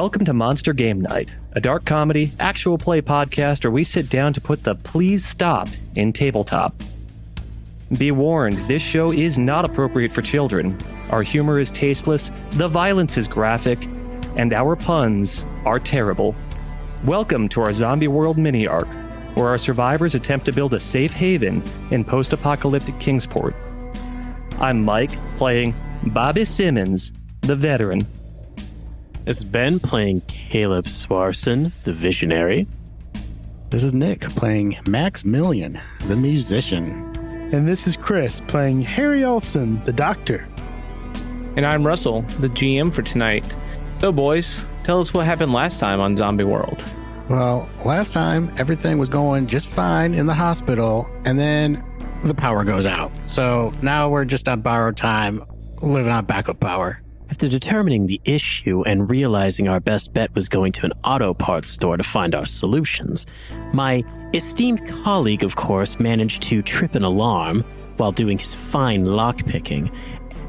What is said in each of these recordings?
Welcome to Monster Game Night, a dark comedy, actual play podcast where we sit down to put the please stop in tabletop. Be warned, this show is not appropriate for children. Our humor is tasteless, the violence is graphic, and our puns are terrible. Welcome to our Zombieworld mini-arc, where our survivors attempt to build a safe haven in post-apocalyptic Kingsport. I'm Mike, playing Bobby Simmons, the veteran. This is Ben playing Caleb Swarson, the visionary. This is Nick playing Maximilian, the musician. And this is Chris playing Harry Olsen, the doctor. And I'm Russell, the GM for tonight. So boys, tell us what happened last time on Zombieworld. Well, last time everything was going just fine in the hospital, and then the power goes out. So now we're just on borrowed time, living on backup power. After determining the issue and realizing our best bet was going to an auto parts store to find our solutions, my esteemed colleague, of course, managed to trip an alarm while doing his fine lockpicking.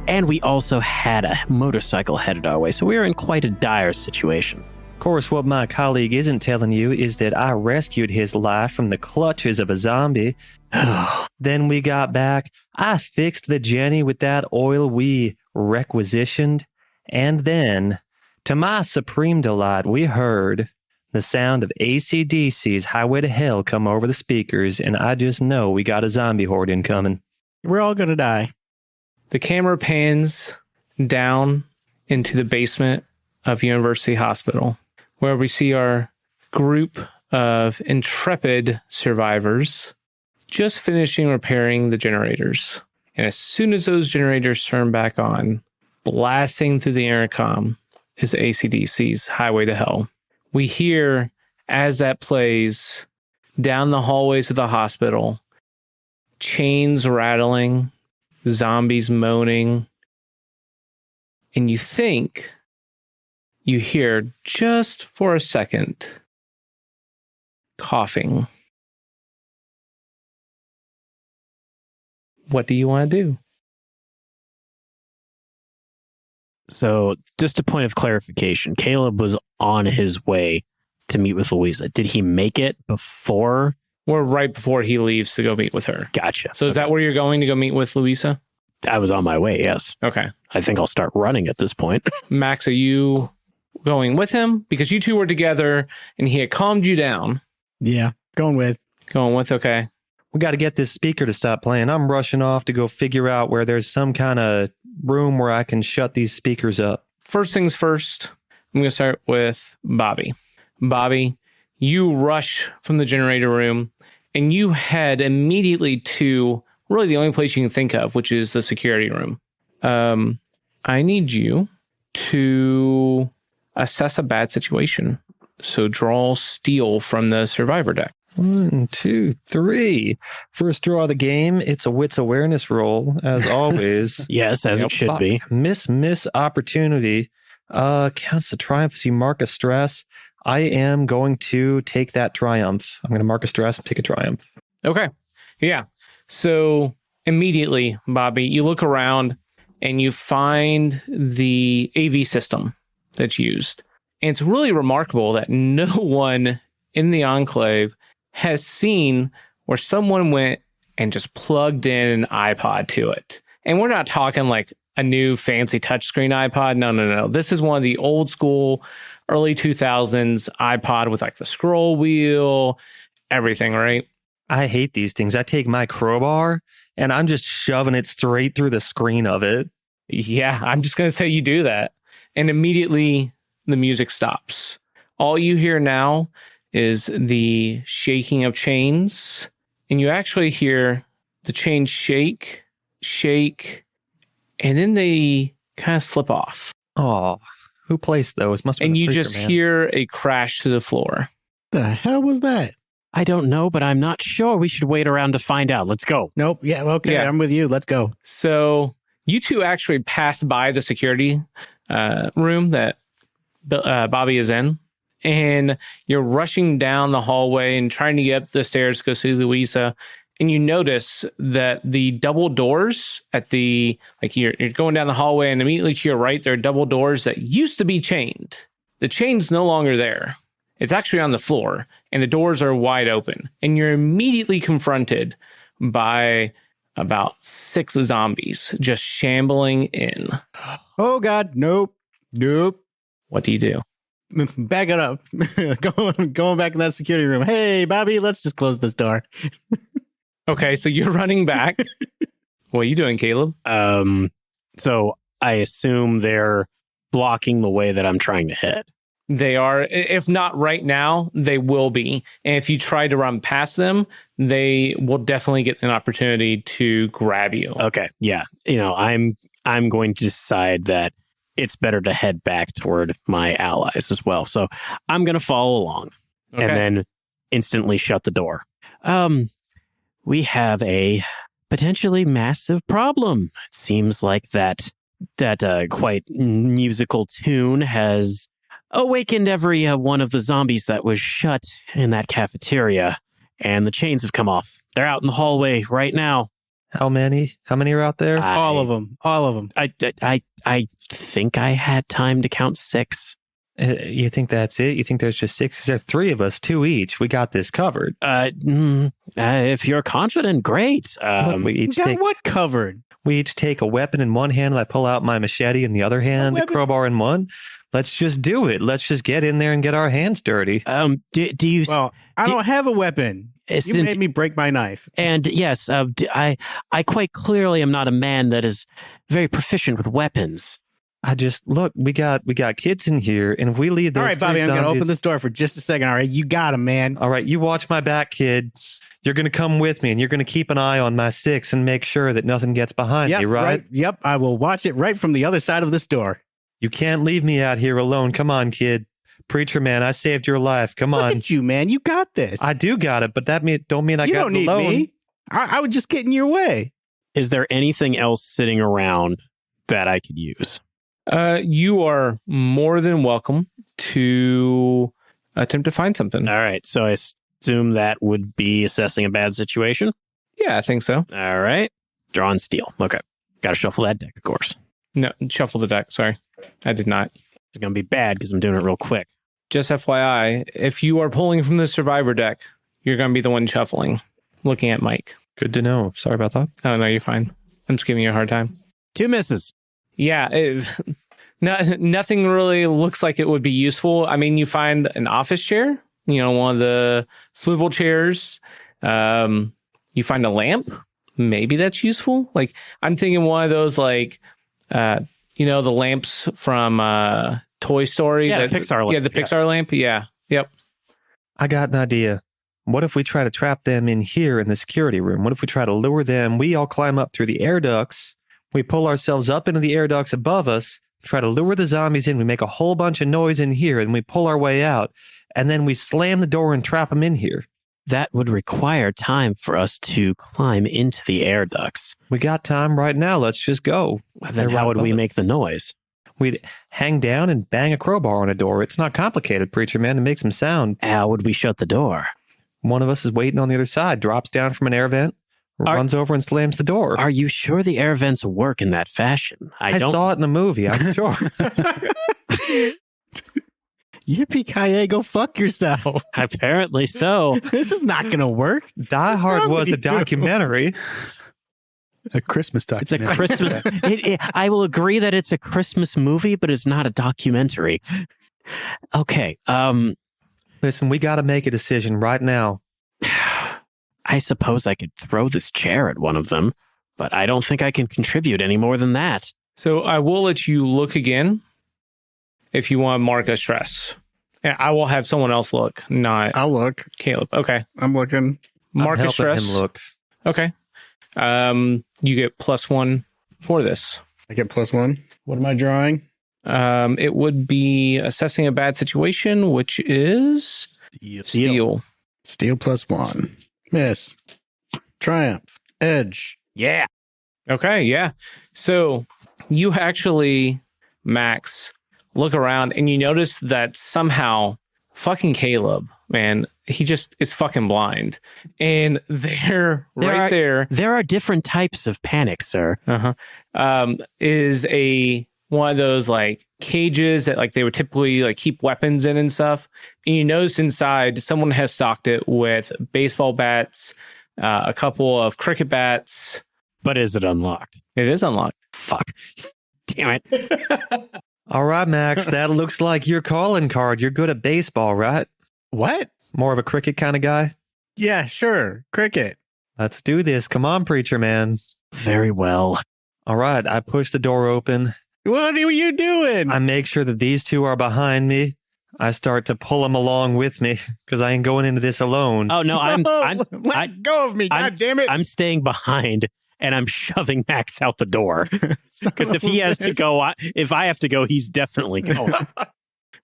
And we also had a motorcycle headed our way, so we were in quite a dire situation. Of course, what my colleague isn't telling you is that I rescued his life from the clutches of a zombie. Then we got back, I fixed the Jenny with that oil we requisitioned, and then, to my supreme delight, we heard the sound of AC/DC's Highway to Hell come over the speakers, and I just know we got a zombie horde incoming. We're all gonna die. The camera pans down into the basement of University Hospital, where we see our group of intrepid survivors just finishing repairing the generators. And as soon as those generators turn back on, blasting through the intercom is AC/DC's Highway to Hell. We hear, as that plays, down the hallways of the hospital, chains rattling, zombies moaning, and you think you hear, just for a second, coughing. What do you want to do? So, just a point of clarification, Caleb was on his way to meet with Louisa. Did he make it before? Or right before he leaves to go meet with her. Gotcha. So is that where you're going to go meet with Louisa? I was on my way, yes. Okay. I think I'll start running at this point. Max, are you going with him? Because you two were together and he had calmed you down. Yeah, going with. Okay. We got to get this speaker to stop playing. I'm rushing off to go figure out where there's some kind of room where I can shut these speakers up. First things first, I'm going to start with Bobby. Bobby, you rush from the generator room and you head immediately to really the only place you can think of, which is the security room. I need you to assess a bad situation. So draw steel from the survivor deck. 1, 2, 3. First draw of the game. It's a wits awareness roll, as always. Yes, as it should be. Miss opportunity. Counts the triumph as you mark a stress. I am going to take that triumph. I'm going to mark a stress and take a triumph. Okay. Yeah. So immediately, Bobby, you look around and you find the AV system that's used. And it's really remarkable that no one in the Enclave has seen where someone went and just plugged in an iPod to it. And we're not talking like a new fancy touchscreen iPod. No. This is one of the old school, early 2000s iPod with like the scroll wheel, everything, right? I hate these things. I take my crowbar and I'm just shoving it straight through the screen of it. Yeah, I'm just going to say you do that. And immediately the music stops. All you hear now is the shaking of chains. And you actually hear the chains shake, and then they kind of slip off. Oh, who placed those? Must have been and the you freaker, just man. hear a crash to the floor. The hell was that? I don't know, but I'm not sure. We should wait around to find out. Let's go. Nope. Yeah. Okay. Yeah. I'm with you. Let's go. So you two actually pass by the security room that Bobby is in. And you're rushing down the hallway and trying to get up the stairs to go see Louisa. And you notice that the double doors at the, like you're going down the hallway and immediately to your right, there are double doors that used to be chained. the chain's no longer there. It's actually on the floor, and the doors are wide open. And you're immediately confronted by about 6 zombies just shambling in. Oh, God. Nope. What do you do? Back it up. Going back in that security room. Hey, Bobby, let's just close this door. Okay, so you're running back. What are you doing, Caleb? So I assume they're blocking the way that I'm trying to head. They are. If not right now, they will be. And if you try to run past them, they will definitely get an opportunity to grab you. Okay, yeah. I'm going to decide that it's better to head back toward my allies as well. So I'm going to follow along and then instantly shut the door. We have a potentially massive problem. It seems like that quite musical tune has awakened every one of the zombies that was shut in that cafeteria, and the chains have come off. They're out in the hallway right now. How many are out there? All of them. I think I had time to count 6. You think that's it? You think there's just 6? There are 3 of us, 2 each. We got this covered. If you're confident, great. Look, we each got what covered? We each take a weapon in one hand, and I pull out my machete in the other hand, the crowbar in one. Let's just do it. Let's just get in there and get our hands dirty. Do you? Well, I don't have a weapon. You made me break my knife. And yes, I quite clearly am not a man that is very proficient with weapons. Look, we got kids in here, and if we leave those. All right, Bobby, I'm going to open this door for just a second. All right, you got him, man. All right, you watch my back, kid. You're going to come with me, and you're going to keep an eye on my 6 and make sure that nothing gets behind me, right? Yep, I will watch it right from the other side of this door. You can't leave me out here alone. Come on, kid. Preacher man, I saved your life. Come on. Look at you, man. You got this. I do got it, but that don't mean I you got don't it need alone. Me. I would just get in your way. Is there anything else sitting around that I could use? You are more than welcome to attempt to find something. All right, so I assume that would be assessing a bad situation? Yeah, I think so. All right. Draw and steal. Okay. Got to shuffle that deck, of course. No, shuffle the deck. Sorry. I did not. It's going to be bad because I'm doing it real quick. Just FYI, if you are pulling from the survivor deck, you're going to be the one shuffling, looking at Mike. Good to know. Sorry about that. Oh, no, you're fine. I'm just giving you a hard time. 2 misses. Yeah. Nothing really looks like it would be useful. I mean, you find an office chair, one of the swivel chairs. You find a lamp. Maybe that's useful. Like, I'm thinking one of those, the lamps from Toy Story. Yeah, the Pixar lamp. Yeah, the Pixar lamp. Yeah. Yep. I got an idea. What if we try to trap them in here in the security room? What if we try to lure them? We all climb up through the air ducts. We pull ourselves up into the air ducts above us, try to lure the zombies in. We make a whole bunch of noise in here, and we pull our way out. And then we slam the door and trap them in here. That would require time for us to climb into the air ducts. We got time right now. Let's just go. Then how would we make the noise? We'd hang down and bang a crowbar on a door. It's not complicated, preacher man, to make some sound. How would we shut the door? One of us is waiting on the other side, drops down from an air vent, runs over and slams the door. Are you sure the air vents work in that fashion? I saw it in a movie, I'm sure. Yippee-ki-yay, go fuck yourself. Apparently so. This is not going to work. Die Hard was a documentary. A Christmas documentary. It's a Christmas. I will agree that it's a Christmas movie, but it's not a documentary. Okay. Listen, we got to make a decision right now. I suppose I could throw this chair at one of them, but I don't think I can contribute any more than that. So I will let you look again if you want to mark a stress. And I will have someone else look, not I'll look. Caleb. Okay. I'm looking. Mark I'm a stress. him look. Okay. You get +1 for this. I get +1. What am I drawing? It would be assessing a bad situation, which is steal. Steal +1. Miss. Triumph. Edge. Yeah. Okay, yeah. So you actually, Max, look around and you notice that somehow fucking Caleb, man, he just is fucking blind. And there There are different types of panic, sir. is a one of those like cages that like they would typically like keep weapons in and stuff. And you notice inside someone has stocked it with baseball bats, a couple of cricket bats. But is it unlocked? It is unlocked. Fuck. Damn it. All right, Max, that looks like your calling card. You're good at baseball, right? What? More of a cricket kind of guy? Yeah, sure. Cricket. Let's do this. Come on, preacher man. Very well. All right, I push the door open. What are you doing? I make sure that these two are behind me. I start to pull them along with me because I ain't going into this alone. Oh, no, Let go of me, God damn it. I'm staying behind and I'm shoving Max out the door. Because if he has to go, if I have to go, he's definitely going.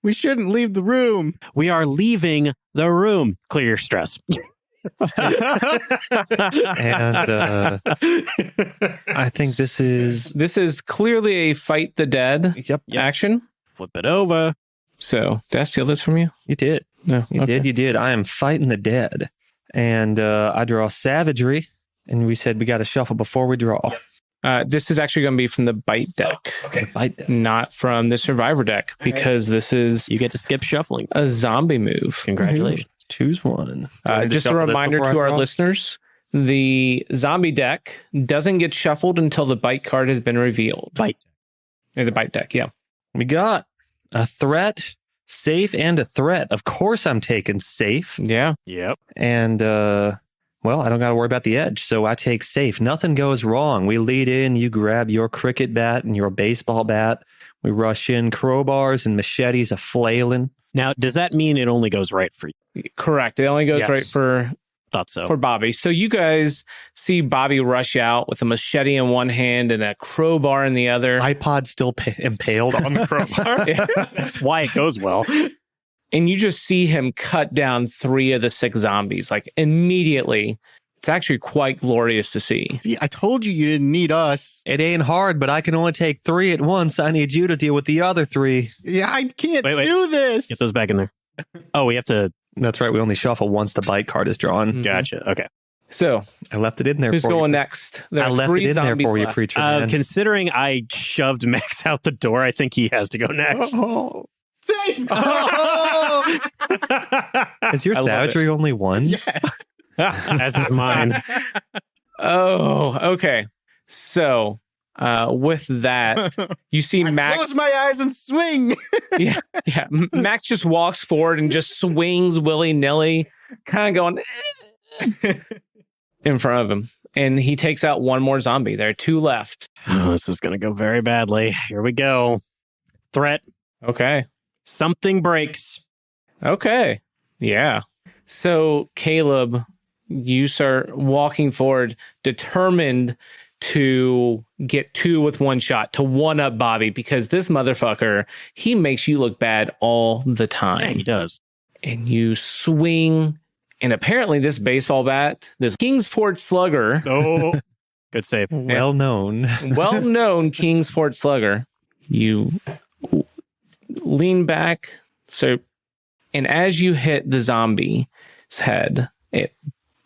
We shouldn't leave the room. We are leaving the room. Clear your stress. And I think this is clearly a fight the dead action. Flip it over. So, did I steal this from you? You did. No, You did. I am fighting the dead. And I draw savagery. And we said we got to shuffle before we draw. This is actually going to be from the bite deck. Okay, bite deck. Not from the survivor deck, because this is You get to skip shuffling. a zombie move. Congratulations. Choose one. Just a reminder to our listeners, the zombie deck doesn't get shuffled until the bite card has been revealed. Bite. The bite deck, yeah. We got a threat, safe, and a threat. Of course I'm taking safe. Yeah. Yep. And, well, I don't got to worry about the edge, so I take safe. Nothing goes wrong. We lead in, you grab your cricket bat and your baseball bat. We rush in, crowbars and machetes a flailing. Now, does that mean it only goes right for you? Correct. It only goes Yes. right for Thought so. Bobby. So you guys see Bobby rush out with a machete in one hand and a crowbar in the other. iPod still impaled on the crowbar. That's why it goes well. And you just see him cut down 3 of the 6 zombies, like immediately. It's actually quite glorious to see. See, I told you didn't need us. It ain't hard, but I can only take 3 at once. I need you to deal with the other 3. Yeah, I can't Wait. do this. Get those back in there. Oh, we have to. That's right. We only shuffle once the bite card is drawn. Mhm. Gotcha. Okay. So I left it in there who's for going you. next? There I are left 3 it in there zombies for you, left. preacher man. Considering I shoved Max out the door, I think he has to go next. Oh, safe. Is your I love savagery only 1? Yes. As is mine. Oh, okay. So with that, you see Max. Close my eyes and swing. Yeah. Max just walks forward and just swings willy-nilly, kind of going in front of him. And he takes out 1 more zombie. There are 2 left. Oh, this is going to go very badly. Here we go. Threat. Okay. Something breaks. Okay. Yeah. So, Caleb, you start walking forward, determined to get 2 with 1 shot, to one-up Bobby, because this motherfucker, he makes you look bad all the Yeah, time. he does. And you swing, and apparently this baseball bat, this Kingsport Slugger, Oh, good save. Well known. well-known Kingsport Slugger, you lean back, and as you hit the zombie's head, it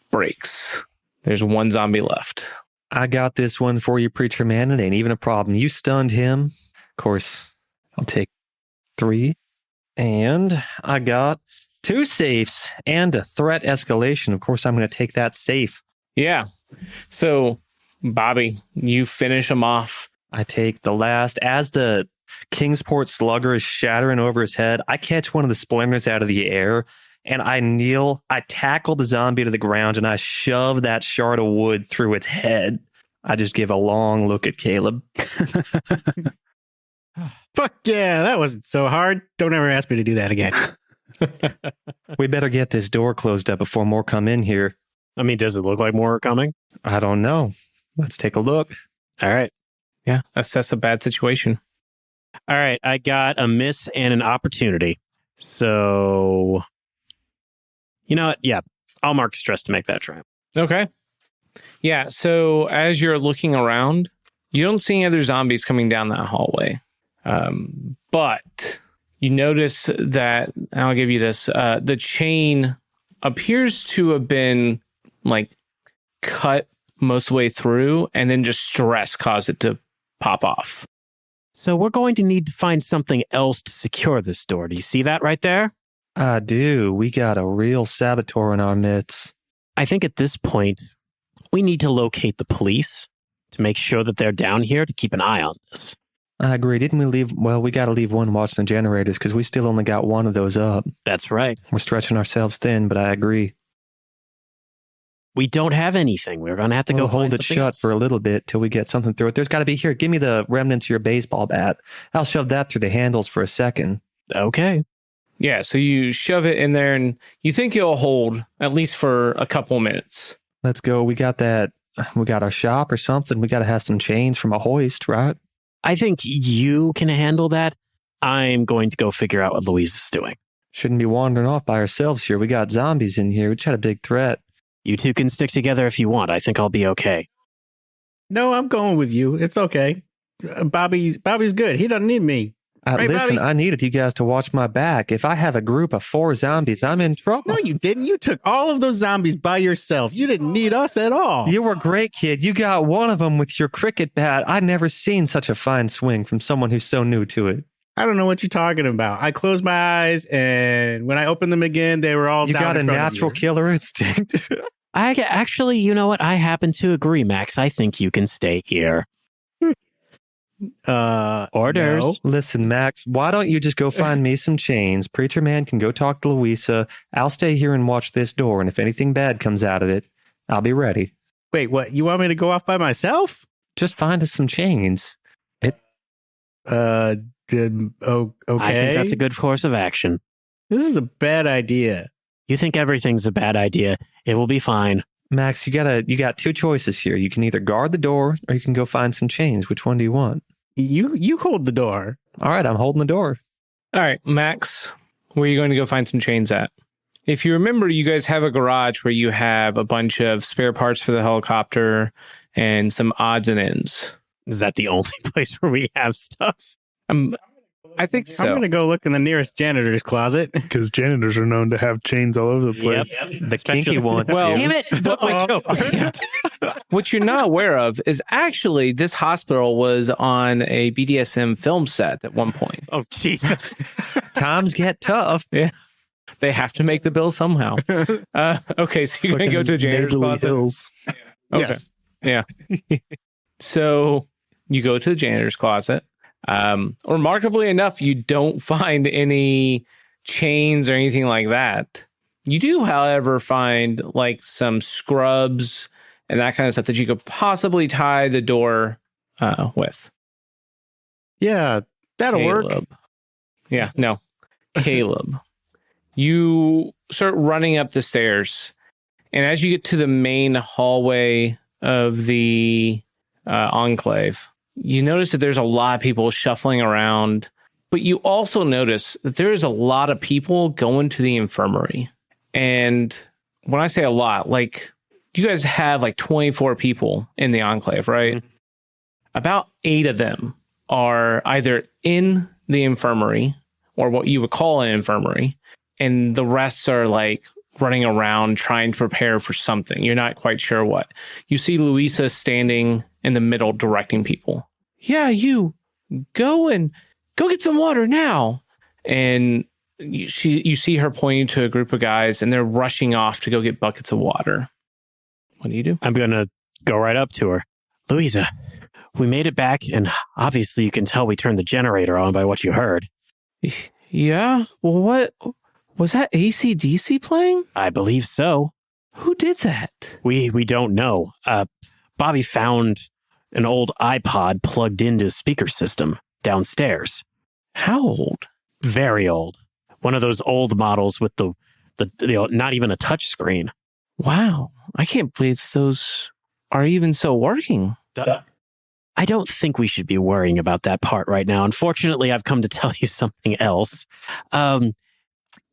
breaks. There's 1 zombie left. I got this one for you, preacher man. It ain't even a problem. You stunned him. Of course, I'll take 3. And I got 2 safes and a threat escalation. Of course, I'm going to take that safe. Yeah. So, Bobby, you finish him off. I take the last. As the Kingsport Slugger is shattering over his head, I catch one of the splinters out of the air, and I kneel. I tackle the zombie to the ground, and I shove that shard of wood through its head. I just give a long look at Caleb. Fuck yeah, that wasn't so hard. Don't ever ask me to do that again. We better get this door closed up before more come in here. I mean, does it look like more are coming? I don't know. Let's take a look. All right. Yeah. Assess a bad situation. All right. I got a miss and an opportunity. So, you know what? Yeah. I'll mark stress to make that try. Okay. Yeah. So as you're looking around, you don't see any other zombies coming down that hallway. But you notice that, and I'll give you this, the chain appears to have been like cut most way through, and then just stress caused it to pop off. So we're going to need to find something else to secure this door. Do you see that right there? I do. We got a real saboteur in our midst. I think at this point, we need to locate the police to make sure that they're down here to keep an eye on this. I agree. Didn't we leave? Well, we got to leave one watching the generators because we still only got one of those up. That's right. We're stretching ourselves thin, but I agree. We don't have anything. We're going to have to go hold find it something shut else. for a little bit till we get something through it. There's got to be here. Give me the remnants of your baseball bat. I'll shove that through the handles for a second. Okay. Yeah, so you shove it in there and you think it'll hold at least for a couple minutes. Let's go. We got that. We got our shop or something. We got to have some chains from a hoist, right? I think you can handle that. I'm going to go figure out what Louise is doing. Shouldn't be wandering off by ourselves here. We got zombies in here. We just had a big threat. You two can stick together if you want. I think I'll be okay. No, I'm going with you. It's okay. Bobby's good. He doesn't need me. Right, listen, Bobby? I needed you guys to watch my back. If I have a group of 4 zombies, I'm in trouble. No, you didn't. You took all of those zombies by yourself. You didn't need us at all. You were great, kid. You got one of them with your cricket bat. I'd never seen such a fine swing from someone who's so new to it. I don't know what you're talking about. I closed my eyes, and when I opened them again, they were all You down got a in front of natural you. killer instinct. Actually, you know what? I happen to agree, Max. I think you can stay here. Orders. No. Listen, Max, why don't you just go find me some chains? Preacher Man can go talk to Louisa. I'll stay here and watch this door, and if anything bad comes out of it, I'll be ready. Wait, what? You want me to go off by myself? Just find us some chains. Okay. I think that's a good course of action. This is a bad idea. You think everything's a bad idea. It will be fine. Max, you got 2 choices here. You can either guard the door or you can go find some chains. Which one do you want? You hold the door. All right, I'm holding the door. All right, Max, where are you going to go find some chains at? If you remember, you guys have a garage where you have a bunch of spare parts for the helicopter and some odds and ends. Is that the only place where we have stuff? I think so. I'm going to go look in the nearest janitor's closet. Because janitors are known to have chains all over the place. Yep. The kinky one. Well, Damn it! What you're not aware of is actually this hospital was on a BDSM film set at one point. Oh, Jesus. Times get tough. They have to make the bill somehow. Okay, so you're going to go to the janitor's Neighborly closet. Hills. Okay. Yes. Yeah. So you go to the janitor's closet. Remarkably enough, you don't find any chains or anything like that. You do, however, find like some scrubs and that kind of stuff that you could possibly tie the door with. Yeah, that'll work. Caleb. Yeah, no. Caleb. You start running up the stairs, and as you get to the main hallway of the enclave, you notice that there's a lot of people shuffling around, but you also notice that there's a lot of people going to the infirmary. And when I say a lot, like you guys have like 24 people in the enclave, right? Mm-hmm. About 8 of them are either in the infirmary or what you would call an infirmary. And the rest are like running around trying to prepare for something. You're not quite sure what. You see Louisa standing in the middle directing people. Yeah, you go get some water now. And you see her pointing to a group of guys and they're rushing off to go get buckets of water. What do you do? I'm going to go right up to her. Louisa, we made it back, and obviously you can tell we turned the generator on by what you heard. Yeah? Well, what? Was that AC/DC playing? I believe so. Who did that? We don't know. Bobby found an old iPod plugged into the speaker system downstairs. How old? Very old. One of those old models with the not even a touch screen. Wow. I can't believe those are even still working. I don't think we should be worrying about that part right now. Unfortunately, I've come to tell you something else.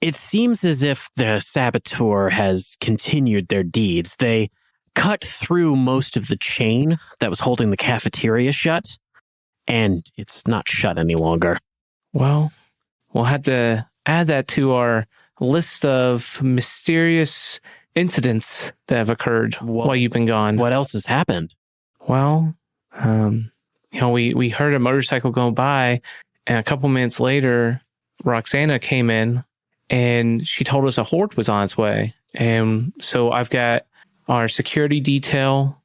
It seems as if the saboteur has continued their deeds. They cut through most of the chain that was holding the cafeteria shut, and it's not shut any longer. Well, we'll have to add that to our list of mysterious incidents that have occurred while you've been gone. What else has happened? Well, we heard a motorcycle going by, and a couple minutes later, Roxana came in and she told us a horde was on its way. And so I've got our security detail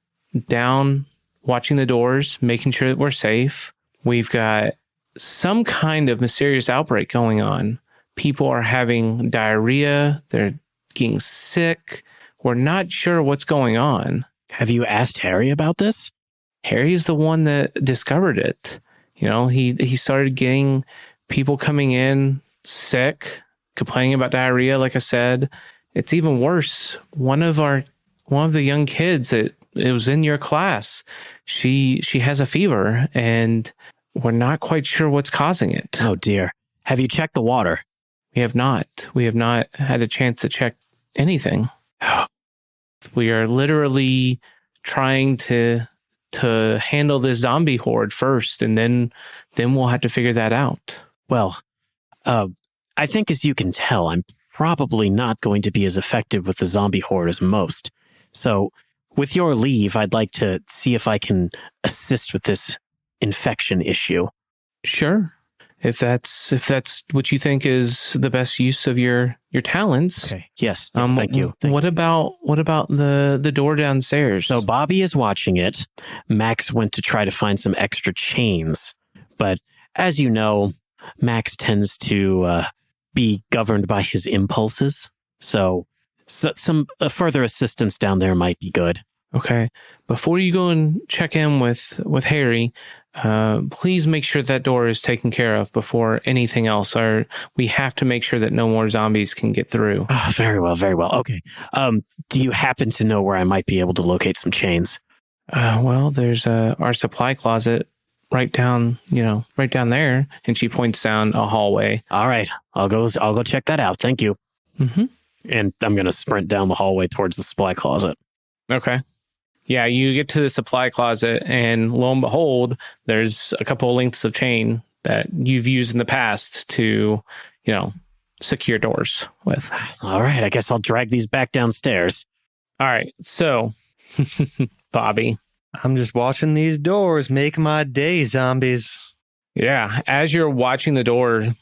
down, watching the doors, making sure that we're safe. We've got some kind of mysterious outbreak going on. People are having diarrhea. They're getting sick. We're not sure what's going on. Have you asked Harry about this? Harry's the one that discovered it. He started getting people coming in sick, complaining about diarrhea. Like I said, it's even worse. One of the young kids, it was in your class. She has a fever, and we're not quite sure what's causing it. Oh dear. Have you checked the water? We have not. We have not had a chance to check anything. We are literally trying to handle this zombie horde first, and then we'll have to figure that out. Well, I think as you can tell, I'm probably not going to be as effective with the zombie horde as most. So, with your leave, I'd like to see if I can assist with this infection issue. Sure. If that's what you think is the best use of your talents. Okay. Yes. Thank you. What about the door downstairs? So Bobby is watching it. Max went to try to find some extra chains, but as you know, Max tends to be governed by his impulses. So some further assistance down there might be good. Okay. Before you go and check in with Harry, please make sure that door is taken care of before anything else. Or we have to make sure that no more zombies can get through. Oh, very well, very well. Okay. Do you happen to know where I might be able to locate some chains? Well, there's our supply closet right down there. And she points down a hallway. All right. I'll go check that out. Thank you. Mm-hmm. And I'm going to sprint down the hallway towards the supply closet. Okay. Yeah, you get to the supply closet, and lo and behold, there's a couple of lengths of chain that you've used in the past to, secure doors with. All right, I guess I'll drag these back downstairs. All right, so, Bobby. I'm just watching these doors make my day, zombies. Yeah, as you're watching the door,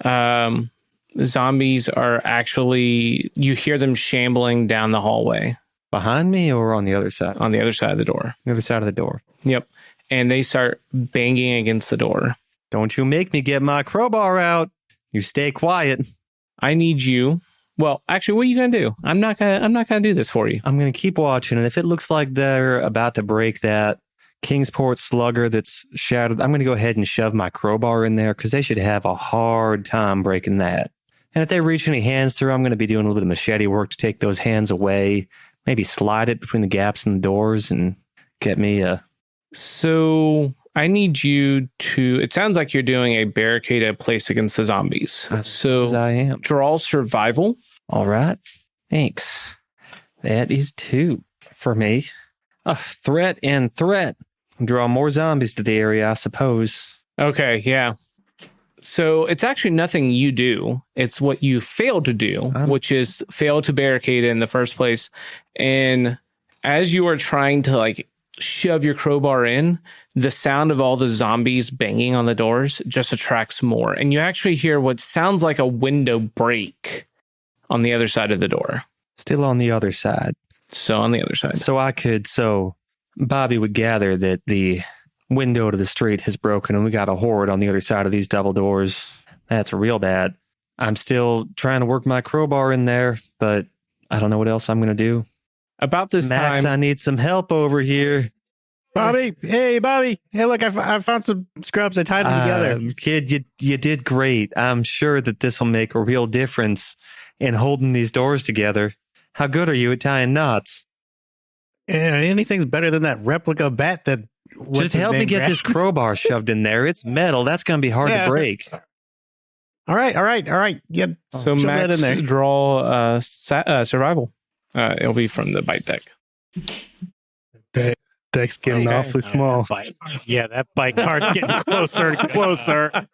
zombies are actually, you hear them shambling down the hallway. Behind me or on the other side? On the other side of the door. The other side of the door. Yep. And they start banging against the door. Don't you make me get my crowbar out. You stay quiet. I need you. Well, actually, what are you going to do? I'm not going to do this for you. I'm going to keep watching. And if it looks like they're about to break that Kingsport slugger that's shattered, I'm going to go ahead and shove my crowbar in there because they should have a hard time breaking that. And if they reach any hands through, I'm going to be doing a little bit of machete work to take those hands away. Maybe slide it between the gaps in the doors and get me a... So I need you to... It sounds like you're doing a barricaded place against the zombies. So I am. Draw survival. All right. Thanks. That is 2 for me. Threat and threat. Draw more zombies to the area, I suppose. Okay, yeah. So it's actually nothing you do. It's what you fail to do, which is fail to barricade in the first place. And as you are trying to shove your crowbar in, the sound of all the zombies banging on the doors just attracts more. And you actually hear what sounds like a window break on the other side of the door. Still on the other side. So on the other side. So Bobby would gather that the window to the street has broken and we got a horde on the other side of these double doors. That's real bad. I'm still trying to work my crowbar in there, but I don't know what else I'm going to do. About this Max, time... I need some help over here. Bobby! Hey, Bobby! Hey, look, I found some scrubs. I tied them together. Kid, you did great. I'm sure that this will make a real difference in holding these doors together. How good are you at tying knots? Yeah, anything's better than that replica bat that... Just help me get this crowbar shoved in there. It's metal. That's going to be hard to break. All right. Yeah. So Max, in there. Draw survival. It'll be from the bite deck. Deck's getting awfully small. Yeah, that bite card's getting closer and closer.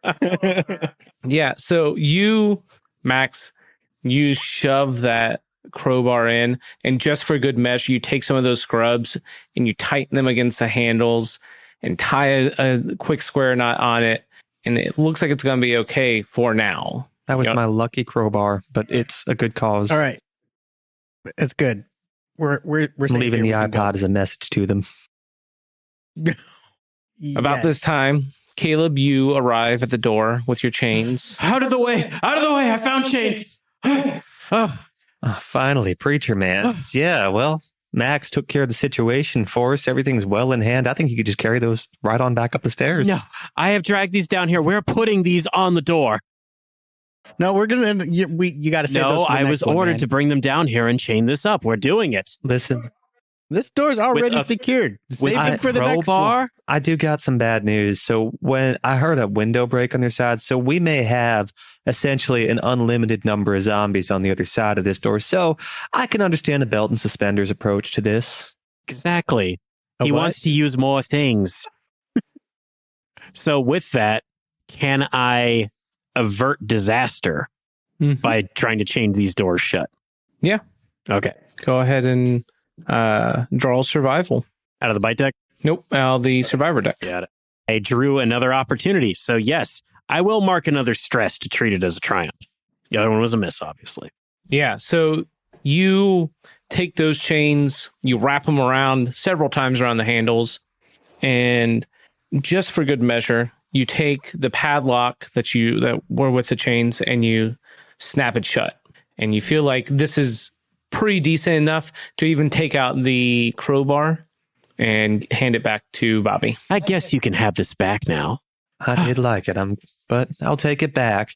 Yeah, so you, Max, you shove that crowbar in, and just for good measure, you take some of those scrubs and you tighten them against the handles, and tie a quick square knot on it. And it looks like it's going to be okay for now. That was Yep. my lucky crowbar, but it's a good cause. All right. It's good. We're safe Leaving the here. We can iPod as a message to them. go. About Yes. this time, Caleb, you arrive at the door with your chains. Out of the way! Out of the way! I found chains! Oh, Finally, preacher man. Yeah, well, Max took care of the situation for us. Everything's well in hand. I think you could just carry those right on back up the stairs. no, I have dragged these down here. We're putting these on the door. No, we're gonna. You got to say those. No, for the I next was one, ordered man. to bring them down here and chain this up. We're doing it. Listen, This door's already a- secured. Save a it for the next one. Crowbar? I do got some bad news. So when I heard a window break on their side, so we may have essentially an unlimited number of zombies on the other side of this door. So I can understand a belt and suspenders approach to this. Exactly. A He what? wants to use more things. So with that, can I avert disaster by trying to chain these doors shut? Yeah. Okay. Go ahead and draw survival. Out of the bite deck? Nope, the survivor deck. Got it. I drew another opportunity. So yes, I will mark another stress to treat it as a triumph. The other one was a miss, obviously. Yeah, so you take those chains, you wrap them around several times around the handles, and just for good measure, you take the padlock that were with the chains and you snap it shut. And you feel like this is pretty decent enough to even take out the crowbar and hand it back to Bobby. I guess you can have this back now. I did like it, but I'll take it back.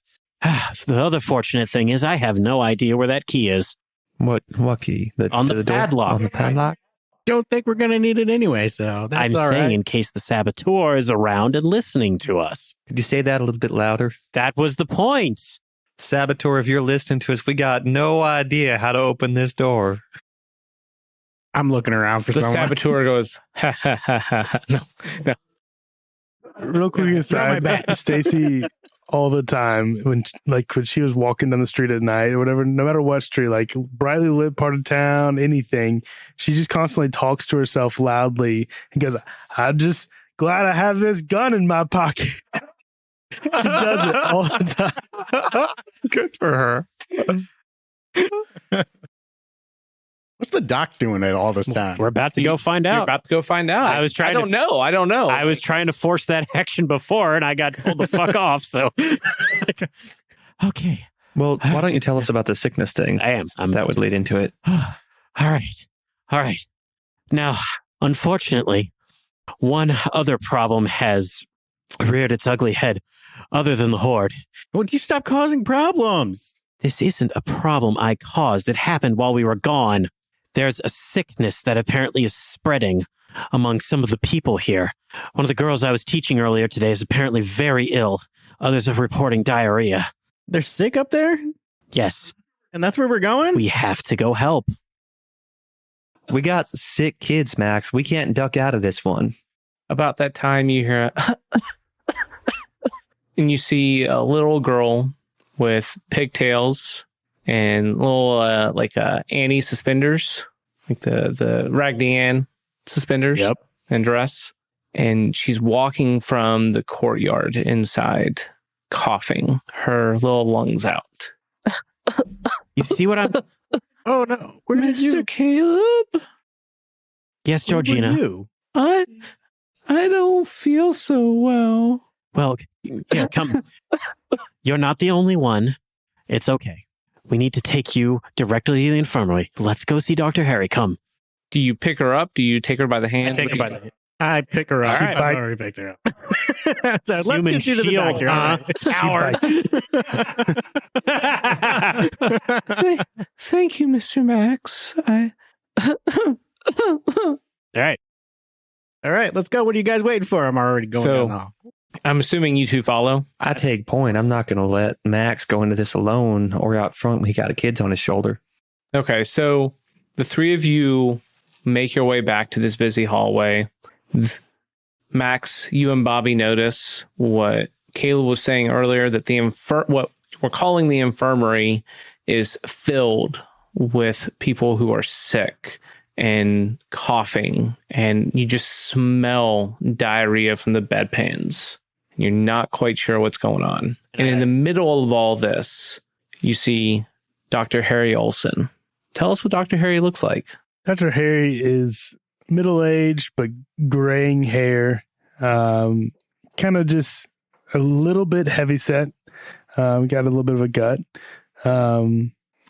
The other fortunate thing is I have no idea where that key is. What key? On the door? padlock. On the padlock? Don't think we're gonna need it anyway. So that's I'm all saying right. in case the saboteur is around and listening to us. Could you say that a little bit louder? That was the point. Saboteur, if you're listening to us, we got no idea how to open this door. I'm looking around for The someone. saboteur goes, ha ha ha ha. No. Real quick Throw my aside, bat. Stacy, all the time when she was walking down the street at night or whatever, no matter what street, like brightly lit part of town, anything, she just constantly talks to herself loudly and goes, "I'm just glad I have this gun in my pocket." She does it all the time. Good for her. What's the doc doing it all this time? We're about to go find You're out. about to go find out. I was trying I don't know. I don't know. I was trying to force that action before and I got told to fuck off. So, okay. Well, why don't you tell us about the sickness thing? I am. That would lead into it. All right. All right. Now, unfortunately, one other problem has reared its ugly head other than the horde. Would you stop causing problems? This isn't a problem I caused. It happened while we were gone. There's a sickness that apparently is spreading among some of the people here. One of the girls I was teaching earlier today is apparently very ill. Others are reporting diarrhea. They're sick up there, Yes, and that's where we're going. we have to go help. We got sick kids, Max. We can't duck out of this one. About that time, you hear and you see a little girl with pigtails and little Annie suspenders, like the Raggedy Ann suspenders and dress. And she's walking from the courtyard inside, coughing her little lungs out. You see what I'm... Oh no, where did Mr. Caleb, Yes, where were Georgina. you? I don't feel so well. Well, here, come. You're not the only one. It's okay. We need to take you directly to the infirmary. Let's go see Dr. Harry. Come. Do you pick her up? Do you take her by the hand? I pick her up. All right. I've already picked her up. So let's Human get you to the shield, doctor. huh? Coward. Thank you, Mr. Max. All right. All right, let's go. What are you guys waiting for? I'm already going So- down now. I'm assuming you two follow. I take point. I'm not going to let Max go into this alone or out front when he got a kid's on his shoulder. Okay, so the three of you make your way back to this busy hallway. Max, you and Bobby notice what Caleb was saying earlier, that what we're calling the infirmary is filled with people who are sick and coughing, and you just smell diarrhea from the bedpans. You're not quite sure what's going on. And in the middle of all this, you see Dr. Harry Olson. Tell us what Dr. Harry looks like. Dr. Harry is middle-aged, but graying hair. Kind of just a little bit heavy-set. Got a little bit of a gut.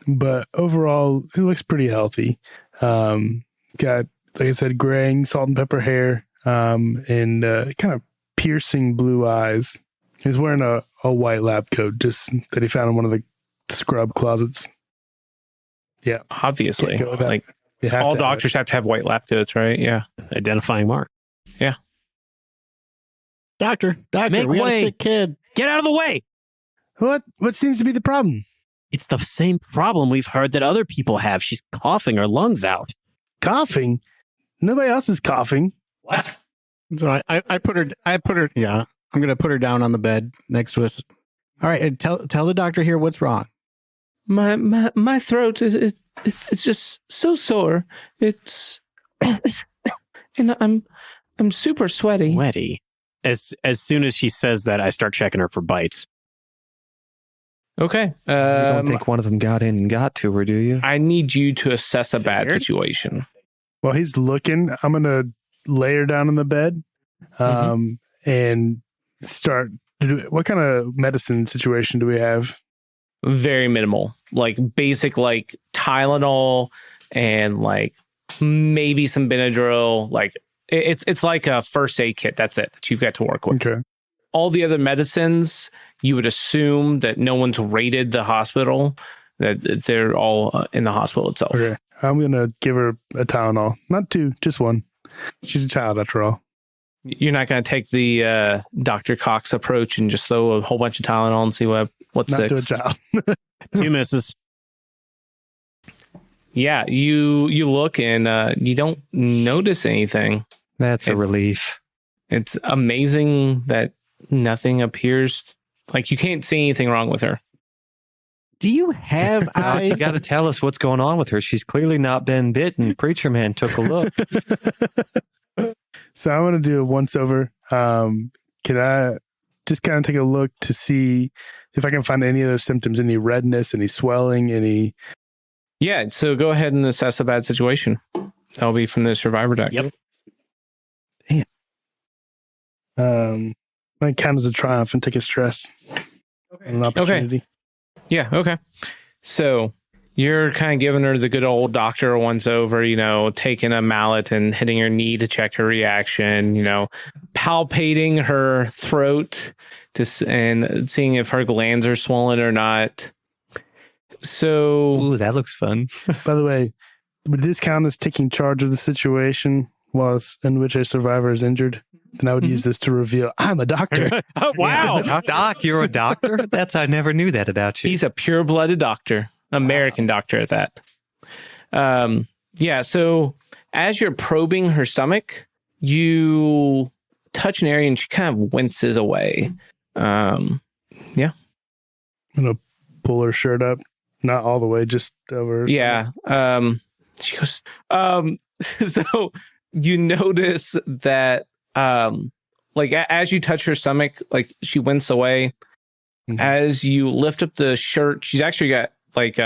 But overall, he looks pretty healthy. Got, like I said, graying salt and pepper hair, and kind of piercing blue eyes. He's wearing a white lab coat, just that he found in one of the scrub closets. Yeah, obviously. Like all doctors have to have white lab coats, right? Yeah, identifying mark. Yeah. Doctor, Make we got way. a sick kid. Get out of the way. What seems to be the problem? It's the same problem we've heard that other people have. She's coughing her lungs out. Coughing? Nobody else is coughing. What? So I put her. Yeah, I'm gonna put her down on the bed next to us. All right, and tell the doctor here what's wrong. My throat it's just so sore. It's and I'm super sweaty. Sweaty. As soon as she says that, I start checking her for bites. Okay. You don't think one of them got in and got to her, do you? I need you to assess a bad situation. While he's looking, I'm going to lay her down on the bed and start to do what kind of medicine situation do we have? Very minimal. Like basic like Tylenol and like maybe some Benadryl. Like it's like a first aid kit. That's it that you've got to work with. Okay. All the other medicines, you would assume that no one's raided the hospital, that they're all in the hospital itself. Okay. I'm going to give her a Tylenol. Not two, just one. She's a child after all. You're not going to take the Dr. Cox approach and just throw a whole bunch of Tylenol and see what's Not six. to a child. 2 misses. Yeah, you look and you don't notice anything. That's a relief. It's amazing that nothing appears like you can't see anything wrong with her. Do you have eyes? You got to tell us what's going on with her. She's clearly not been bitten. Preacher Man took a look. So I want to do a once over. Can I just kind of take a look to see if I can find any other symptoms, any redness, any swelling, any... Yeah, so go ahead and assess a bad situation. That'll be from the survivor deck. Yep. Might count as a triumph and take a stress. Okay. An opportunity. Okay. Yeah, okay. So you're kind of giving her the good old doctor once over, taking a mallet and hitting her knee to check her reaction, palpating her throat and seeing if her glands are swollen or not. So, ooh, that looks fun. By the way, would this count as taking charge of the situation in which a survivor is injured? Then I would use this to reveal I'm a doctor. Oh, wow. Yeah, Doc, you're a doctor? I never knew that about you. He's a pure-blooded doctor, American doctor at that. Yeah, so as you're probing her stomach, you touch an area and she kind of winces away. Yeah. I'm going to pull her shirt up. Not all the way, just over. Yeah. She goes, so you notice that, like as you touch her stomach, like she winces away. Mm-hmm. As you lift up the shirt, she's actually got like,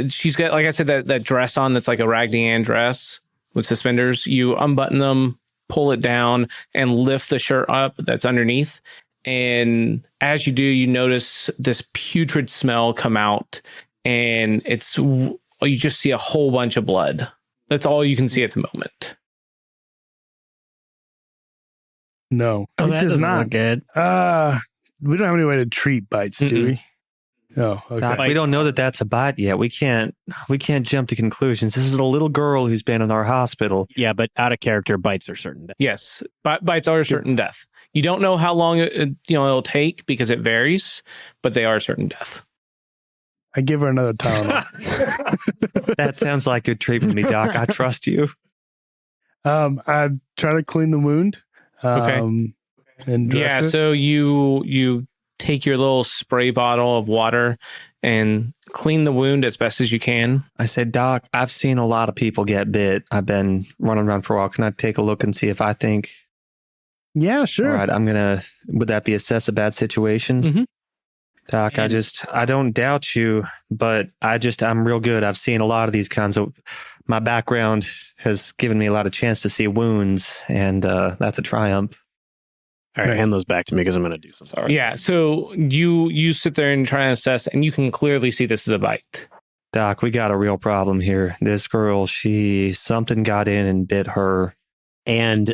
she's got, like I said, that dress on that's like a Raggedy Ann dress with suspenders. You unbutton them, pull it down, and lift the shirt up that's underneath. And as you do, you notice this putrid smell come out, and you just see a whole bunch of blood. That's all you can see at the moment. No, oh, that does not look good. We don't have any way to treat bites, do we? Oh, okay. Doc, we don't know that that's a bite yet. We can't jump to conclusions. This is a little girl who's been in our hospital. Yeah, but out of character, bites are certain death. Yes, bites are certain death. You don't know how long it'll take because it varies, but they are certain death. I give her another Tylenol. That sounds like good treatment to me, Doc. I trust you. I try to clean the wound. Okay. And dress it. So you take your little spray bottle of water and clean the wound as best as you can. I said, Doc, I've seen a lot of people get bit. I've been running around for a while. Can I take a look and see if I think... Yeah, sure. All right, would that be assess a bad situation? Mhm. Doc, I don't doubt you, but I'm real good. I've seen a lot of these kinds of, my background has given me a lot of chance to see wounds, and that's a triumph. All right, hand those back to me because I'm going to do something. Sorry. Yeah, so you sit there and try and assess, and you can clearly see this is a bite. Doc, we got a real problem here. This girl, something got in and bit her. And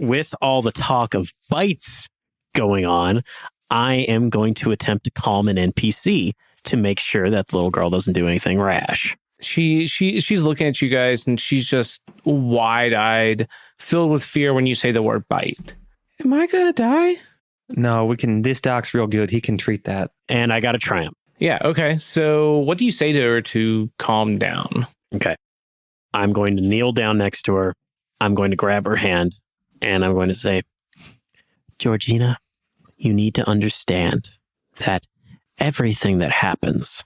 with all the talk of bites going on, I am going to attempt to calm an NPC to make sure that the little girl doesn't do anything rash. She's looking at you guys, and she's just wide-eyed, filled with fear when you say the word bite. Am I gonna die? No, this doc's real good. He can treat that. And I got a triumph. Yeah, okay. So what do you say to her to calm down? Okay. I'm going to kneel down next to her. I'm going to grab her hand, and I'm going to say, Georgina, you need to understand that everything that happens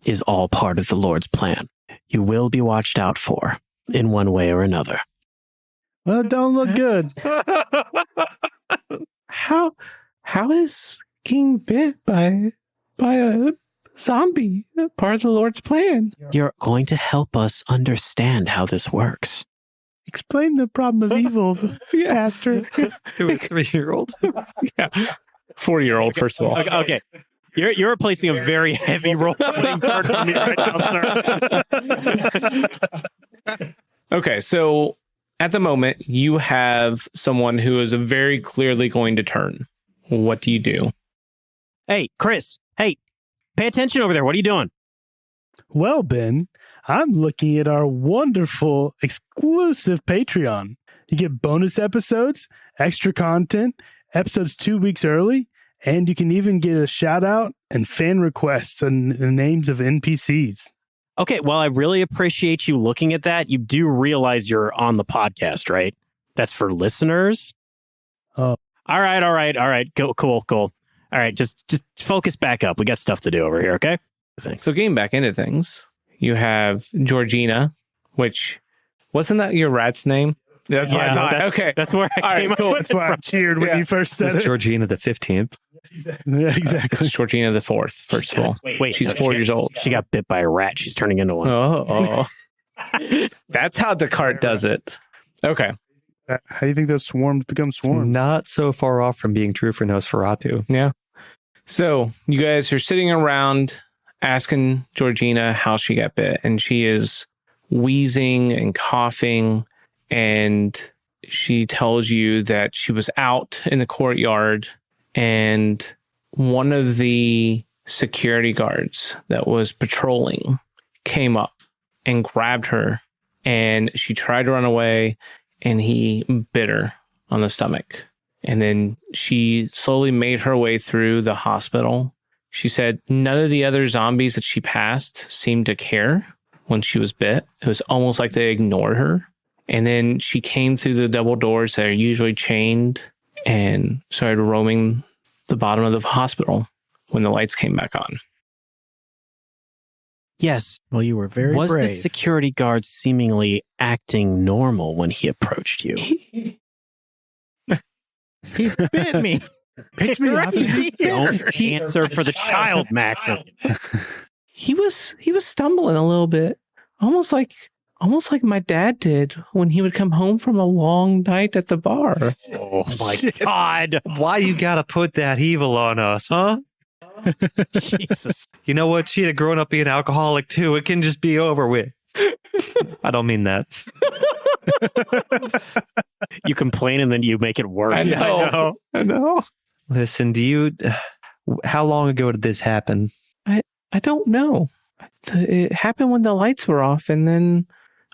is all part of the Lord's plan. You will be watched out for in one way or another. Well, it don't look good. How is King bit by a zombie part of the Lord's plan? You're going to help us understand how this works. Explain the problem of evil, Pastor. To a 3-year-old. Yeah. 4-year-old, first of all. Okay. You're replacing a very heavy role-playing character for me right now, sir. Okay, so at the moment, you have someone who is very clearly going to turn. What do you do? Hey, Chris. Hey, pay attention over there. What are you doing? Well, Ben, I'm looking at our wonderful exclusive Patreon. You get bonus episodes, extra content, episodes 2 weeks early, and you can even get a shout out and fan requests and the names of NPCs. Okay, well, I really appreciate you looking at that. You do realize you're on the podcast, right? That's for listeners. Oh. All right. Cool. All right, just focus back up. We got stuff to do over here, okay? Thanks. So getting back into things, you have Georgina, which wasn't that your rat's name? That's what I thought. Okay. That's where I came up with. That's why I cheered when you first said it. Georgina the 15th. Yeah, exactly. It's Georgina the 4th, first of all. Wait, she's 4 years old. She got bit by a rat. She's turning into one. Oh. That's how Descartes does it. Okay. How do you think those swarms become swarms? Not so far off from being true for Nosferatu. Yeah. So you guys are sitting around asking Georgina how she got bit, and she is wheezing and coughing, and she tells you that she was out in the courtyard, and one of the security guards that was patrolling came up and grabbed her, and she tried to run away, and he bit her on the stomach. And then she slowly made her way through the hospital. She said none of the other zombies that she passed seemed to care when she was bit. It was almost like they ignored her. And then she came through the double doors that are usually chained and started roaming the bottom of the hospital when the lights came back on. Yes. Well, you were very Was brave. the security guard seemingly acting normal when he approached you? He bit me. Pitch me up. Don't answer for the child, Maxim. He was stumbling a little bit, almost like my dad did when he would come home from a long night at the bar. Oh my God. Why you gotta put that evil on us, huh? Jesus. You know what? She'd have grown up being alcoholic too. It can just be over with. I don't mean that. You complain and then you make it worse. I know. Listen, how long ago did this happen? I don't know. It happened when the lights were off, and then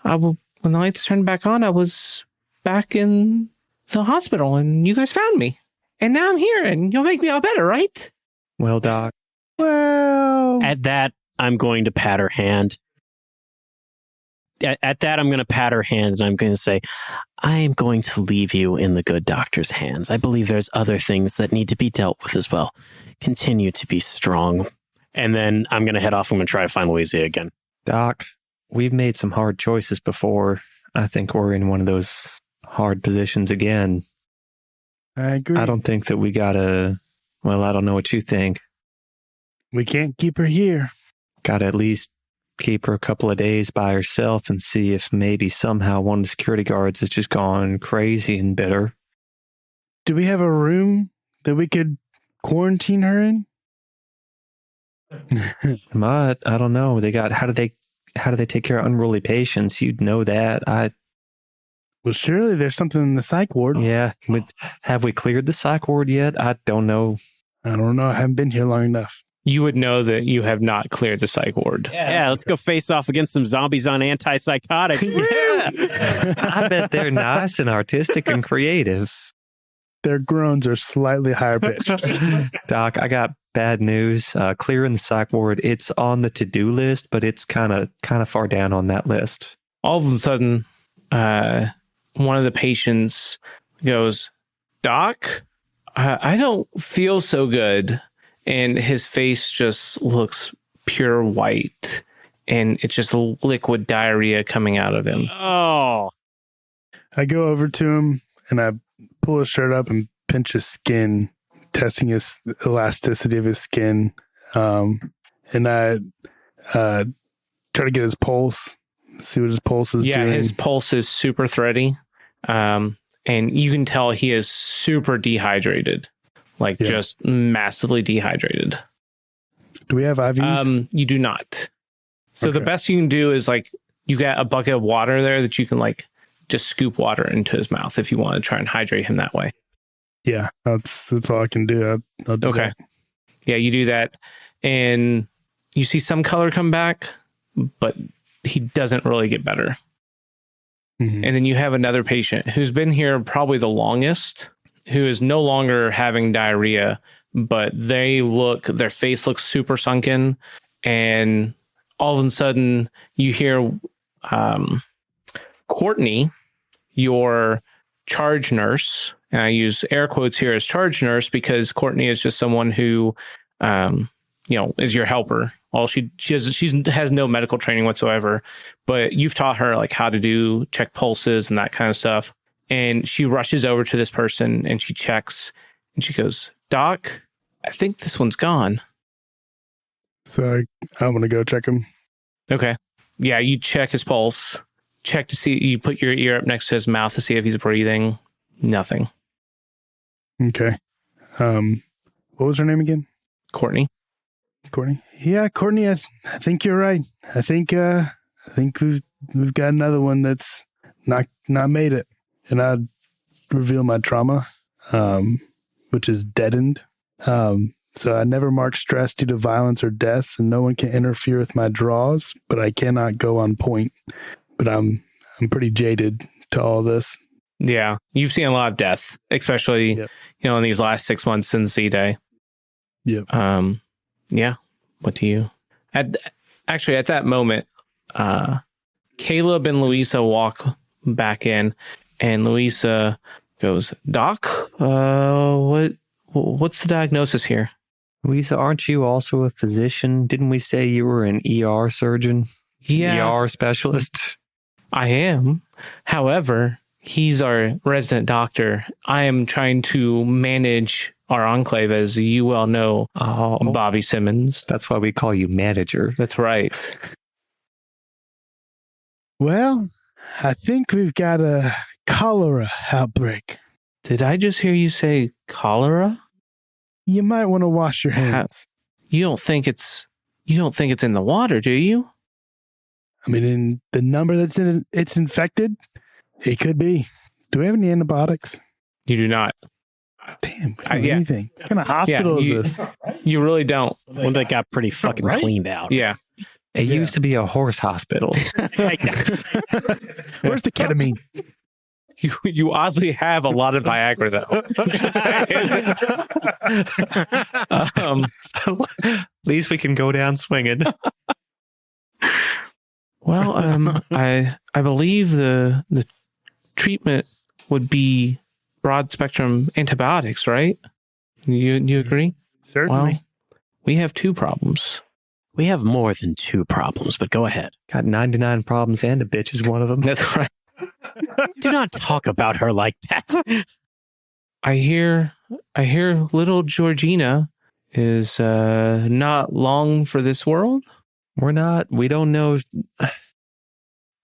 when the lights turned back on, I was back in the hospital, and you guys found me. And now I'm here, and you'll make me all better, right? Well, Doc. Well, At that, I'm going to pat her hand. At that, I'm going to pat her hand and I'm going to say, I am going to leave you in the good doctor's hands. I believe there's other things that need to be dealt with as well. Continue to be strong And then I'm going to head off. I'm going to try to find Louisa again. Doc, we've made some hard choices before. I think we're in one of those hard positions again. I agree. I don't think that we gotta... Well, I don't know what you think. We can't keep her here. Gotta at least keep her a couple of days by herself and see if maybe somehow one of the security guards has just gone crazy and bit her. Do we have a room that we could quarantine her in? I don't know. How do they take care of unruly patients? You'd know that. Well, surely there's something in the psych ward. Yeah. Have we cleared the psych ward yet? I don't know. I don't know. I haven't been here long enough. You would know that you have not cleared the psych ward. Yeah, let's go face off against some zombies on antipsychotic. Yeah. I bet they're nice and artistic and creative. Their groans are slightly higher pitched. Doc, I got bad news. Clearing the psych ward, it's on the to-do list, but it's kind of far down on that list. All of a sudden, one of the patients goes, "Doc, I don't feel so good." And his face just looks pure white. And it's just liquid diarrhea coming out of him. Oh. I go over to him and I pull his shirt up and pinch his skin, testing his elasticity of his skin. And I try to get his pulse, see what his pulse is doing. Yeah, his pulse is super thready. And you can tell he is super dehydrated. Just massively dehydrated. Do we have IVs? You do not. So the best you can do is you got a bucket of water there that you can just scoop water into his mouth if you want to try and hydrate him that way. Yeah, that's all I can do. I'll do okay. That. Yeah, you do that. And you see some color come back, but he doesn't really get better. Mm-hmm. And then you have another patient who's been here probably the longest, who is no longer having diarrhea, but their face looks super sunken. And all of a sudden you hear Courtney, your charge nurse, and I use air quotes here as charge nurse because Courtney is just someone who, is your helper. She has no medical training whatsoever, but you've taught her how to check pulses and that kind of stuff. And she rushes over to this person and she checks and she goes, "Doc, I think this one's gone." So I'm going to go check him. Okay. Yeah, you check his pulse. Check to see, you put your ear up next to his mouth to see if he's breathing. Nothing. Okay. What was her name again? Courtney. Courtney. Yeah, Courtney, I think you're right. I think we've got another one that's not made it. And I'd reveal my trauma, which is deadened. So I never mark stress due to violence or deaths, and no one can interfere with my draws, but I cannot go on point. But I'm pretty jaded to all this. Yeah, you've seen a lot of death, especially in these last 6 months since C-Day. Yep. Yeah. What do you? At that moment, Caleb and Louisa walk back in. And Louisa goes, "Doc, what's the diagnosis here?" Louisa, aren't you also a physician? Didn't we say you were an ER surgeon? Yeah. ER specialist? I am. However, he's our resident doctor. I am trying to manage our enclave, as you well know, Bobby Simmons. That's why we call you manager. That's right. Well, I think we've got a cholera outbreak. Did I just hear you say cholera? You might want to wash your hands. You don't think it's in the water, do you? I mean, in the number it's infected, it could be. Do we have any antibiotics? You do not. Damn, anything. What kind of hospital is this? You really don't. One that got pretty fucking cleaned out. Yeah. It used to be a horse hospital. Where's the ketamine? You oddly have a lot of Viagra, though. At least we can go down swinging. Well, I believe the treatment would be broad spectrum antibiotics, right? You agree? Certainly. Well, we have two problems. We have more than 2 problems, but go ahead. Got 99 problems and a bitch is one of them. That's right. Do not talk about her like that. I hear little Georgina is not long for this world. We don't know.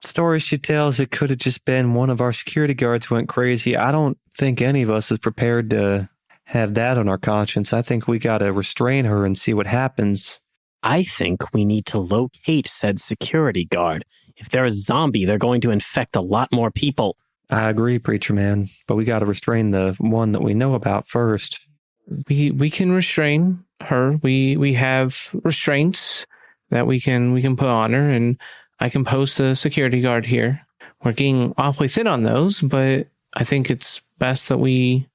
Stories she tells, it could have just been one of our security guards went crazy. I don't think any of us is prepared to have that on our conscience. I think we got to restrain her and see what happens. I think we need to locate said security guard. If they're a zombie, they're going to infect a lot more people. I agree, Preacher Man, but we got to restrain the one that we know about first. We can restrain her. We have restraints that we can put on her, and I can post a security guard here. We're getting awfully thin on those, but I think it's best that we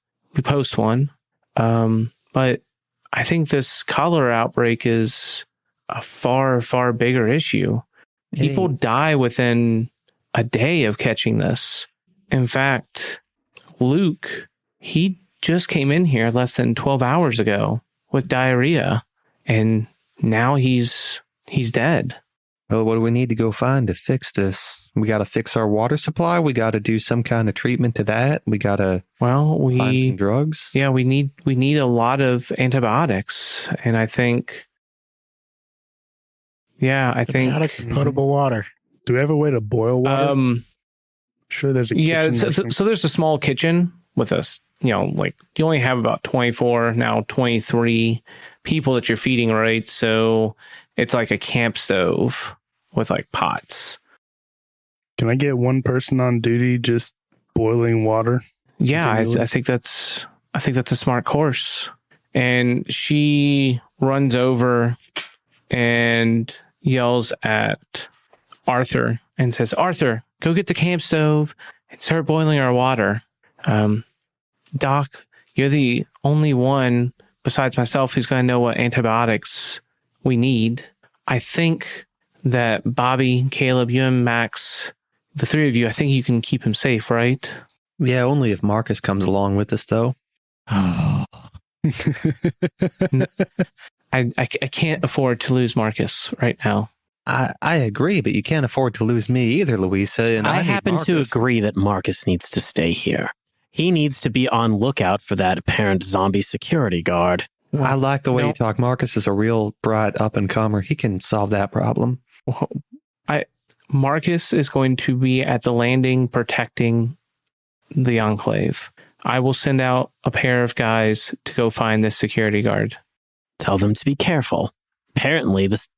post one. But I think this cholera outbreak is a far, far bigger issue. People die within a day of catching this. In fact, Luke, he just came in here less than 12 hours ago with diarrhea, and now he's dead. Well, what do we need to go find to fix this? We got to fix our water supply. We got to do some kind of treatment to that. We got to find some drugs. Yeah, we need a lot of antibiotics, and I think potable water. Do we have a way to boil water? Sure, there's a kitchen. So there's a small kitchen with us. You only have about 24, now 23 people that you're feeding, right? So it's like a camp stove with like pots. Can I get one person on duty just boiling water? Yeah, I think that's a smart course. And she runs over and yells at Arthur and says, "Arthur, go get the camp stove and start boiling our water. Doc, you're the only one besides myself who's going to know what antibiotics we need. I think that Bobby, Caleb, you and Max, the 3 of you, I think you can keep him safe, right?" Yeah, only if Marcus comes along with us, though. I can't afford to lose Marcus right now. I agree, but you can't afford to lose me either, Louisa. And I happen to agree that Marcus needs to stay here. He needs to be on lookout for that apparent zombie security guard. I like the way you talk. Marcus is a real bright up-and-comer. He can solve that problem. Marcus is going to be at the landing protecting the Enclave. I will send out a pair of guys to go find this security guard. Tell them to be careful. Apparently this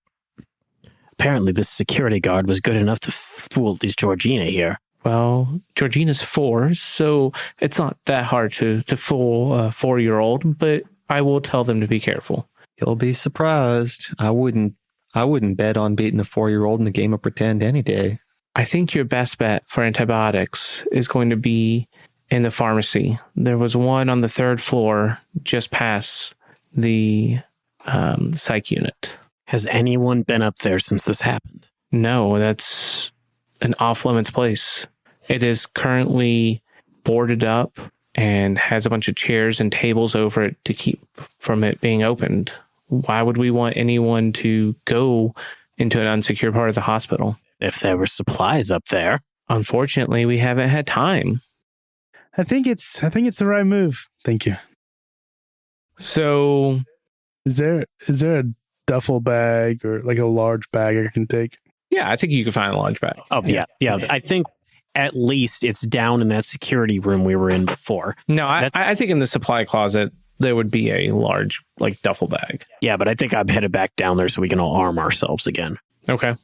security guard was good enough to fool these Georgina here. Well, Georgina's 4, so it's not that hard to fool a 4-year-old, but I will tell them to be careful. You'll be surprised. I wouldn't bet on beating a 4-year-old in a game of pretend any day. I think your best bet for antibiotics is going to be in the pharmacy. There was one on the 3rd floor just past the psych unit. Has anyone been up there since this happened? No, that's an off-limits place. It is currently boarded up and has a bunch of chairs and tables over it to keep from it being opened. Why would we want anyone to go into an unsecured part of the hospital? If there were supplies up there. Unfortunately, we haven't had time. I think it's the right move. Thank you. So, is there a duffel bag or like a large bag I can take? Yeah, I think you can find a large bag. Oh, yeah. I think at least it's down in that security room we were in before. No, I think in the supply closet, there would be a large like duffel bag. Yeah, but I think I'm headed back down there so we can all arm ourselves again. Okay.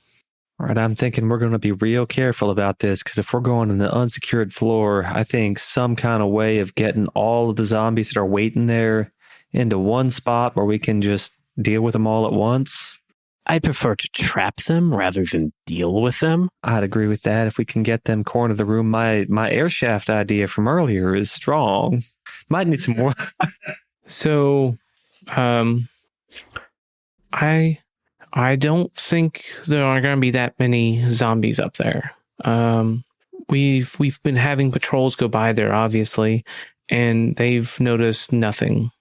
All right, I'm thinking we're going to be real careful about this because if we're going on the unsecured floor, I think some kind of way of getting all of the zombies that are waiting there into one spot where we can just deal with them all at once. I prefer to trap them rather than deal with them. I'd agree with that. If we can get them corner of the room, my air shaft idea from earlier is strong. Might need some more. So, I don't think there are going to be that many zombies up there. We've been having patrols go by there, obviously, and they've noticed nothing.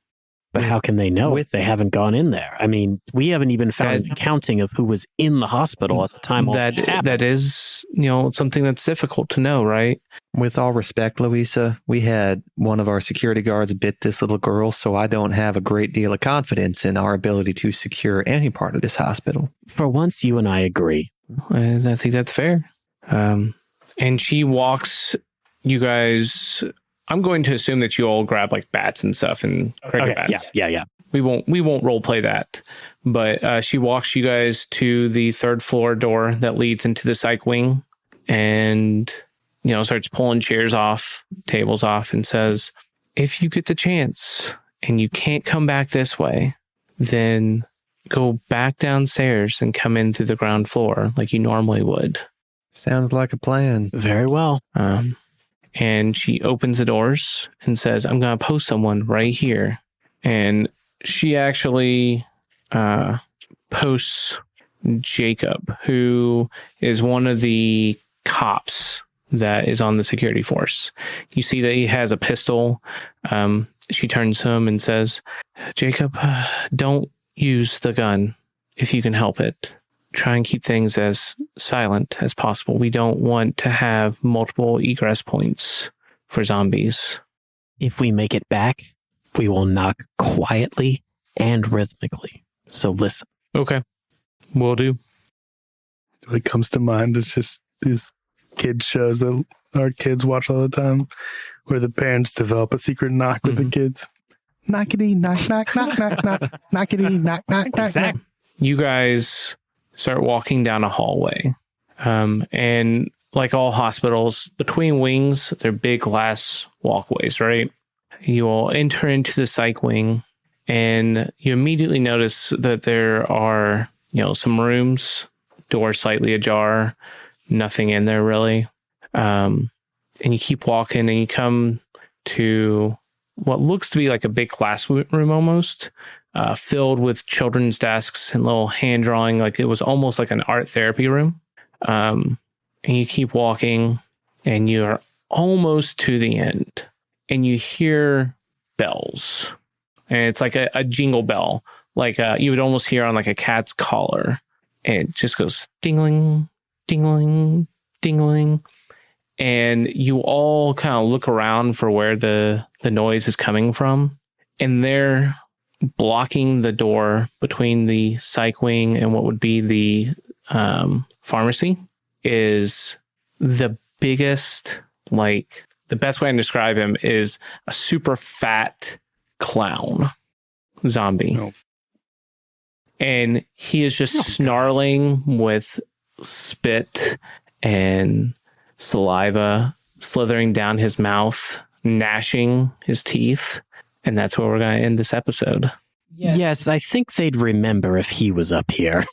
But how can they know if they haven't gone in there? I mean, we haven't even found an accounting of who was in the hospital at the time. That is, something that's difficult to know, right? With all respect, Louisa, we had one of our security guards bit this little girl, so I don't have a great deal of confidence in our ability to secure any part of this hospital. For once, you and I agree. And I think that's fair. And she walks you guys. I'm going to assume that you all grab like bats and stuff and cricket bats. Yeah. We won't role play that. But she walks you guys to the 3rd floor door that leads into the psych wing, and starts pulling chairs off, tables off, and says, if you get the chance and you can't come back this way, then go back downstairs and come in through the ground floor like you normally would. Sounds like a plan. Very well. And she opens the doors and says, I'm going to post someone right here. And she actually posts Jacob, who is one of the cops that is on the security force. You see that he has a pistol. She turns to him and says, Jacob, don't use the gun if you can help it. Try and keep things as silent as possible. We don't want to have multiple egress points for zombies. If we make it back, we will knock quietly and rhythmically. So listen. Okay. Will do. What comes to mind is just these kid shows that our kids watch all the time, where the parents develop a secret knock with the kids. Knockity, knock, knock, knock, knock, knock, knockity, knock, knock, knock. Exactly. You guys start walking down a hallway. And like all hospitals, between wings, they're big glass walkways, right? You will enter into the psych wing, and you immediately notice that there are, some rooms, doors slightly ajar, nothing in there really. And you keep walking, and you come to what looks to be like a big classroom almost, filled with children's desks and little hand drawing, like it was almost like an art therapy room. And you keep walking, and you're almost to the end, and you hear bells, and it's like a jingle bell, like you would almost hear on like a cat's collar, and it just goes dingling, dingling, dingling. And you all kind of look around for where the noise is coming from, and they're blocking the door between the psych wing and what would be the pharmacy is the biggest, like the best way to describe him is a super fat clown zombie. Oh. And he is just snarling with spit and saliva slithering down his mouth, gnashing his teeth. And that's where we're going to end this episode. Yes, I think they'd remember if he was up here.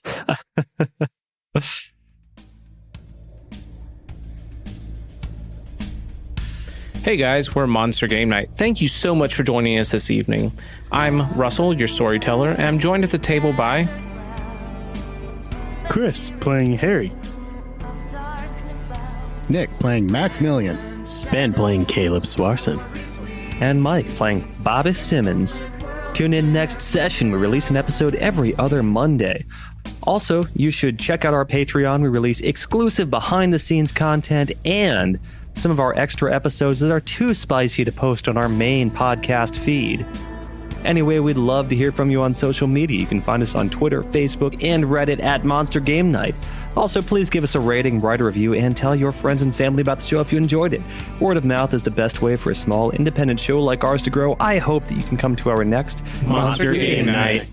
Hey guys, we're Monster Game Night. Thank you so much for joining us this evening. I'm Russell, your storyteller, and I'm joined at the table by Chris, playing Harry. Nick, playing Maximilian. Ben, playing Caleb Swarson. And Mike, playing Bobby Simmons. Tune in next session. We release an episode every other Monday. Also, you should check out our Patreon. We release exclusive behind-the-scenes content and some of our extra episodes that are too spicy to post on our main podcast feed. Anyway, we'd love to hear from you on social media. You can find us on Twitter, Facebook, and Reddit at Monster Game Night. Also, please give us a rating, write a review, and tell your friends and family about the show if you enjoyed it. Word of mouth is the best way for a small, independent show like ours to grow. I hope that you can come to our next Monster Game Night.